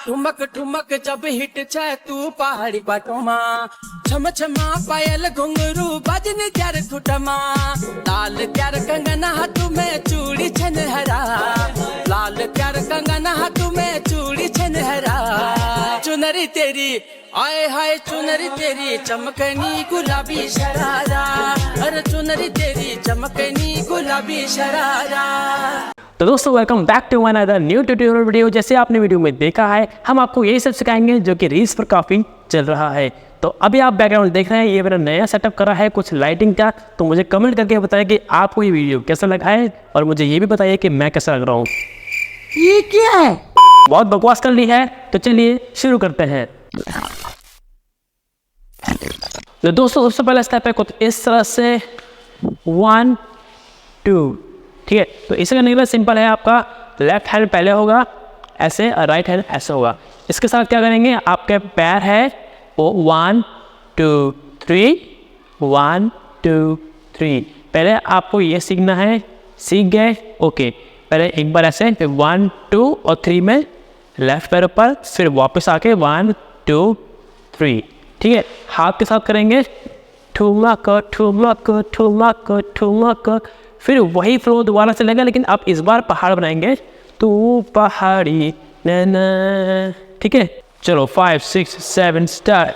ठुमक ठुमक जब हिट छे तू पहाड़ी बाटोमा छम छमा पायल घुंघरू बजन त्यार खुटमा लाल त्यार कंगना हाथ में चूड़ी छन हरा लाल त्यार कंगना हाथ में चूड़ी छन हरा चुनरी तेरी आए हाय चुनरी तेरी चमकनी गुलाबी शरारा अरे चुनरी तेरी चमकनी गुलाबी शरारा। तो दोस्तों welcome back to one other new tutorial video. जैसे आपने वीडियो में देखा है हम आपको यही सब सिखाएंगे जो कि रील्स पर काफ़ी चल रहा है। तो अभी आप बैकग्राउंड देख रहे हैं, ये मेरा नया सेटअप करा है कुछ लाइटिंग का। तो मुझे कमेंट करके बताएं कि आपको ये वीडियो कैसा लगा है और मुझे ये भी बताइए कि मैं कैसा लग रहा हूँ। ये क्या है? बहुत बकवास कर ली है, तो चलिए शुरू करते हैं। तो दोस्तों सबसे पहला स्टेप है कुछ इस तरह से 1 2, ठीक है। तो इसे करने के लिए सिंपल है, आपका लेफ्ट हैंड पहले होगा ऐसे और राइट हैंड ऐसे होगा। इसके साथ क्या करेंगे, आपके पैर है वो 1 2 3 1 2 3। पहले आपको ये सीखना है, सीख गए ओके। पहले एक बार ऐसे, फिर 1 2 और 3 में लेफ्ट पैर ऊपर, फिर वापस आके 1 2 3, ठीक है। हाथ के साथ करेंगे ठुमक ठुमक ठुमक ठुमक, फिर वही फ्लो दोबारा चलेगा, लेकिन अब इस बार पहाड़ बनाएंगे तू पहाड़ी नैना, ठीक है। चलो 5 6 7 स्टार्ट।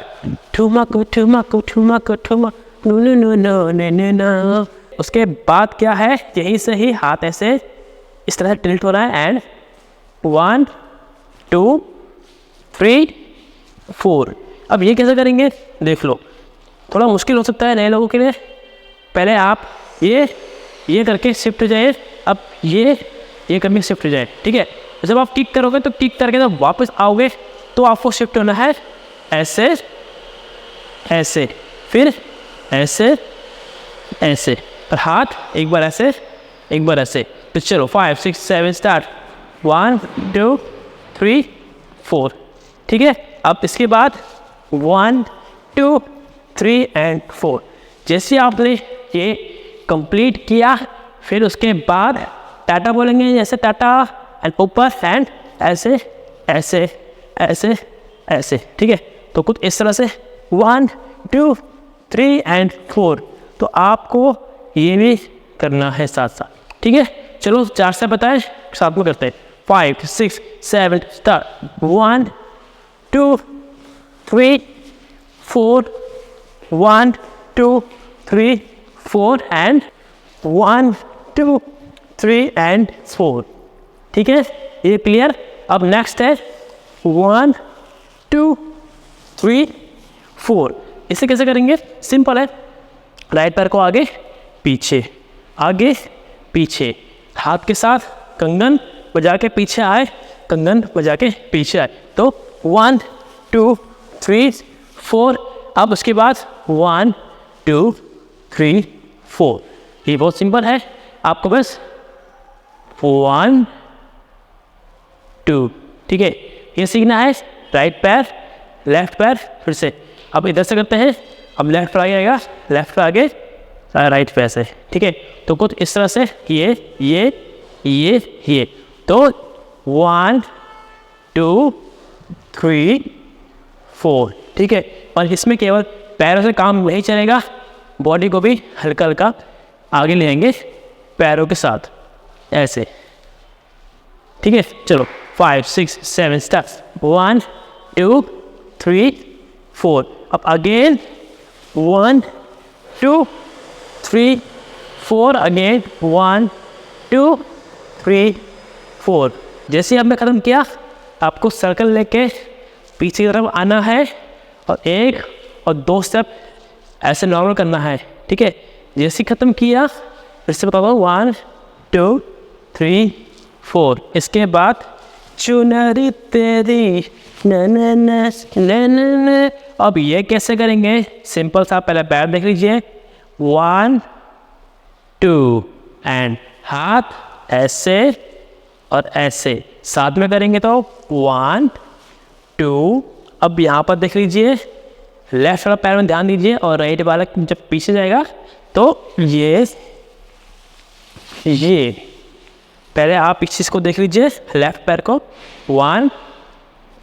ठुमक ठुमक ठुमक ठुमक no no no no no no. उसके बाद क्या है, यहीं से ही हाथ ऐसे इस तरह टिल्ट हो रहा है एंड 1 2 3 4। अब ये कैसे करेंगे देख लो, थोड़ा मुश्किल हो सकता है नए लोगों के लिए। पहले आप ये करके शिफ्ट हो जाए, अब ये करके शिफ्ट हो जाए, ठीक है। जब आप किक करोगे तो किक करके जब वापस आओगे तो आपको शिफ्ट होना है ऐसे ऐसे, फिर ऐसे ऐसे, और हाथ एक बार ऐसे एक बार ऐसे। तो चलो 5 6 7 स्टार्ट। 1 2 3 4, ठीक है। अब इसके बाद 1 2 3 एंड 4। जैसे आपने ये कंप्लीट किया, फिर उसके बाद टाटा बोलेंगे, जैसे टाटा एंड ऊपर हैंड ऐसे ऐसे ऐसे ऐसे, ठीक है। तो कुछ इस तरह से 1 2 3 एंड 4। तो आपको ये भी करना है साथ साथ, ठीक है। चलो 4 से बताएं, साथ में करते हैं। 5 6 7 स्टार्ट। 1 2 3 4 1 2 3 4 एंड 1 2 3 एंड 4, ठीक है। ये क्लियर। अब नेक्स्ट है 1 2 3 4। इसे कैसे करेंगे, सिंपल है। राइट पैर को आगे पीछे, हाथ के साथ कंगन बजा के पीछे आए, कंगन बजा के पीछे आए। तो 1 2 3 4। अब उसके बाद 1 2 3 4। ये बहुत सिंपल है, आपको बस 1 2, ठीक है। ये सीखना है। राइट पैर लेफ्ट पैर फिर से। अब इधर से करते हैं, अब लेफ्ट पर आगे आएगा, लेफ्ट पर आगे राइट पैर से, ठीक है। तो कुछ इस तरह से ये। तो 1 2 3 4, ठीक है। और इसमें केवल पैरों से काम नहीं चलेगा, बॉडी को भी हल्का हल्का आगे ले आएंगे पैरों के साथ ऐसे, ठीक है। चलो 5 6 7 स्टार्ट। 1 2 3 4। अब अगेन 1 2 3 4, अगेन 1 2 3 4। जैसे अब मैं ख़त्म किया, आपको सर्कल लेके पीछे की तरफ आना है और 1 और 2 स्टेप ऐसे नॉर्मल करना है, ठीक है। जैसे ख़त्म किया फिर से बताता हूँ 1 2 3 4। इसके बाद चुनरी तेरी न। अब ये कैसे करेंगे, सिंपल सा, पहले पैर देख लीजिए 1 2 एंड हाथ ऐसे और ऐसे साथ में करेंगे तो 1 2। अब यहाँ पर देख लीजिए, लेफ्ट वाला पैर में ध्यान दीजिए और राइट वाला जब पीछे जाएगा तो ये पहले आप इस चीज़ को देख लीजिए, लेफ्ट पैर को 1